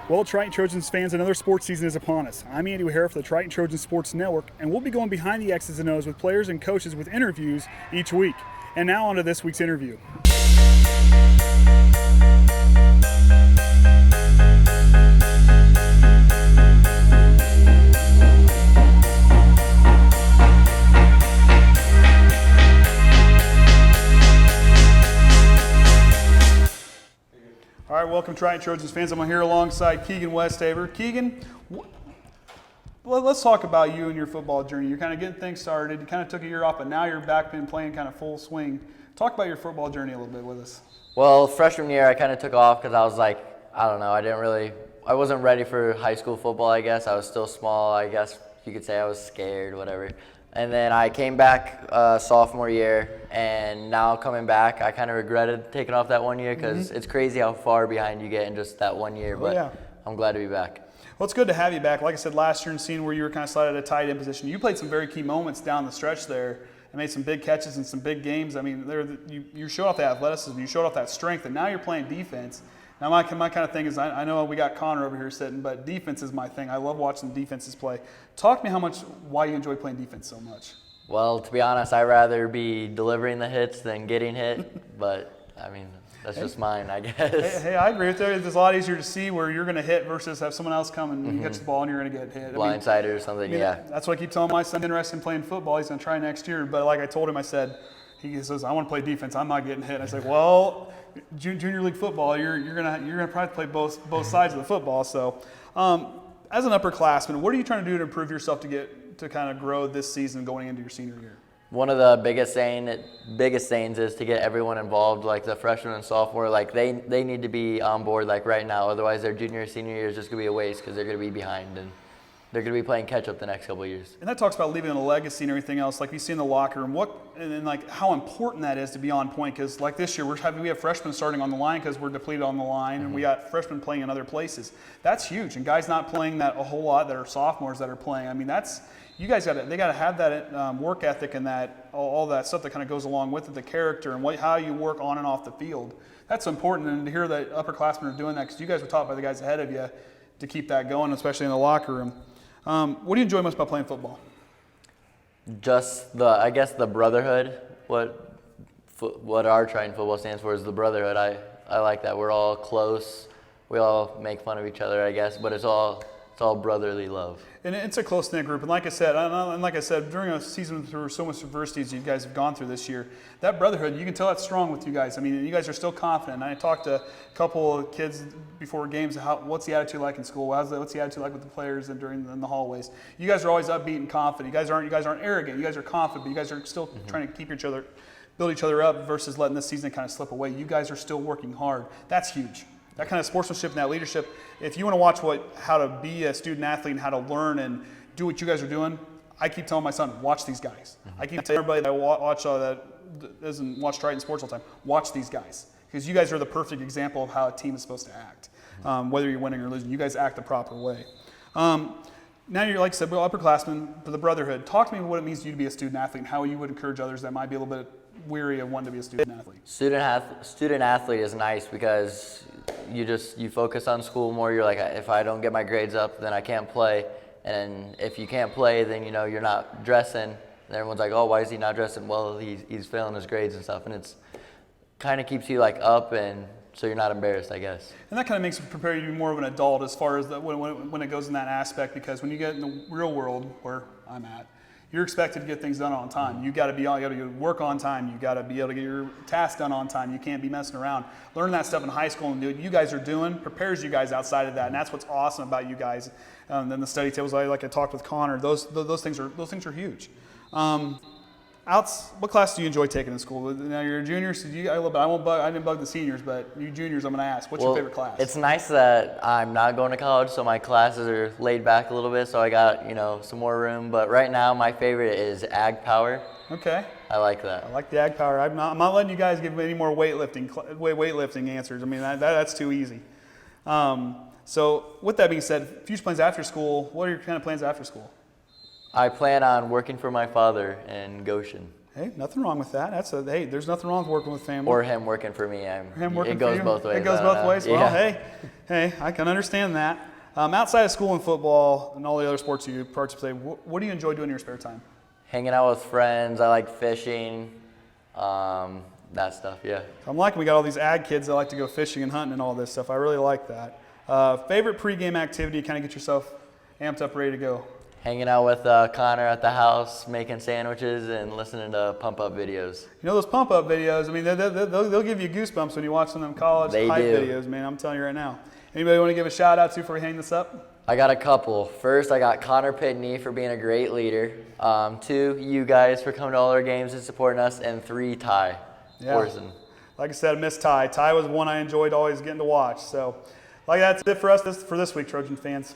Well, Triton Trojans fans, another sports season is upon us. I'm Andy O'Hara for the Triton Trojan Sports Network, and we'll be going behind the X's and O's with players and coaches with interviews each week. And now on to this week's interview. All right, welcome Triton Trojans fans. I'm here alongside Keegan Westafer. Keegan, let's talk about you and your football journey. You're kind of getting things started. You kind of took a year off, but now you're back and playing kind of full swing. Talk about your football journey a little bit with us. Well, freshman year I kind of took off because I was like, I don't know, I wasn't ready for high school football, I guess. I was still small, I guess you could say I was scared, whatever. And then I came back sophomore year, and now coming back, I kind of regretted taking off that 1 year because it's crazy how far behind you get in just that 1 year, but I'm glad to be back. Well, it's good to have you back. Like I said, last year and seeing where you were kind of slotted at a tight end position, you played some very key moments down the stretch there and made some big catches and some big games. I mean, you showed off that athleticism, you showed off that strength, and now you're playing defense. Now, my kind of thing is, I know we got Connor over here sitting, but defense is my thing. I love watching defenses play. Talk to me why you enjoy playing defense so much. Well, to be honest, I'd rather be delivering the hits than getting hit, but, I mean, that's just mine, I guess. Hey, I agree with you. It's a lot easier to see where you're going to hit versus have someone else come and catch the ball and you're going to get hit. Blindsided or something, yeah. That's what I keep telling my son. He's interested in playing football. He's going to try next year. But like I told him, he says, I want to play defense. I'm not getting hit. I said, well, junior league football, you're gonna probably play both sides of the football. So, as an upperclassman, what are you trying to do to improve yourself to kind of grow this season going into your senior year? One of the biggest things is to get everyone involved, like the freshman and sophomore. Like they need to be on board like right now. Otherwise, their junior, senior year is just gonna be a waste because they're gonna be behind and they're gonna be playing catch up the next couple of years. And that talks about leaving a legacy and everything else. Like we see in the locker room, and like how important that is to be on point. Because like this year, we have freshmen starting on the line because we're depleted on the line, and we got freshmen playing in other places. That's huge. And guys not playing that a whole lot that are sophomores that are playing. I mean, you guys they got to have that work ethic and that all that stuff that kind of goes along with it, the character and how you work on and off the field. That's important, and to hear that upperclassmen are doing that because you guys were taught by the guys ahead of you to keep that going, especially in the locker room. What do you enjoy most about playing football? Just the brotherhood. What our Triton football stands for is the brotherhood. I like that. We're all close. We all make fun of each other, I guess, but it's all brotherly love. And it's a close-knit group. And like I said, during a season through so much adversity as you guys have gone through this year, that brotherhood, you can tell that's strong with you guys. I mean, you guys are still confident. I talked to a couple of kids before games, what's the attitude like in school? What's the attitude like with the players and in the hallways? You guys are always upbeat and confident. You guys aren't arrogant. You guys are confident, but you guys are still trying to build each other up versus letting this season kind of slip away. You guys are still working hard. That's huge. That kind of sportsmanship and that leadership, if you want to watch how to be a student athlete and how to learn and do what you guys are doing, I keep telling my son, watch these guys. I keep telling everybody that that doesn't watch Triton sports all the time, watch these guys. Because you guys are the perfect example of how a team is supposed to act. Whether you're winning or losing, you guys act the proper way. Now you're, like I said, upperclassmen for the brotherhood. Talk to me what it means to you to be a student athlete and how you would encourage others that might be a little bit weary of wanting to be a student athlete. Student athlete is nice because you focus on school more. You're like, if I don't get my grades up, then I can't play. And if you can't play, then you're not dressing. And everyone's like, oh, why is he not dressing? Well, he's failing his grades and stuff. And it's kind of keeps you like up, and so you're not embarrassed, I guess. And that kind of makes it prepare you to be more of an adult as far as when it goes in that aspect, because when you get in the real world where I'm at, you're expected to get things done on time. You got to work on time. You got to be able to get your tasks done on time. You can't be messing around. Learn that stuff in high school and do what you guys are doing prepares you guys outside of that, and that's what's awesome about you guys. Then the study tables, like I talked with Connor, those things are huge. What class do you enjoy taking in school? Now you're a junior, so I didn't bug the seniors, but you juniors, I'm going to ask, what's your favorite class? It's nice that I'm not going to college, so my classes are laid back a little bit, so I got some more room. But right now, my favorite is Ag Power. Okay. I like that. I like the Ag Power. I'm not letting you guys give any more weightlifting answers. I mean, that's too easy. So with that being said, future plans after school. What are your kind of plans after school? I plan on working for my father in Goshen. Hey, nothing wrong with that. Hey, there's nothing wrong with working with family. Or him working for me. It goes both ways. It goes both ways. Well, hey, I can understand that. Outside of school and football and all the other sports you participate, what do you enjoy doing in your spare time? Hanging out with friends. I like fishing. That stuff, yeah. I'm liking we got all these ag kids that like to go fishing and hunting and all this stuff. I really like that. Favorite pregame activity to kind of get yourself amped up, ready to go? Hanging out with Connor at the house, making sandwiches and listening to pump-up videos. You know those pump-up videos, I mean, they'll give you goosebumps when you watch some of them college hype videos, man. I'm telling you right now. Anybody want to give a shout-out to before we hang this up? I got a couple. First, I got Connor Pitney for being a great leader. 2, you guys for coming to all our games and supporting us. And 3, Ty Orson. Like I said, I miss Ty. Ty was one I enjoyed always getting to watch. So, that's it for us for this week, Trojan fans.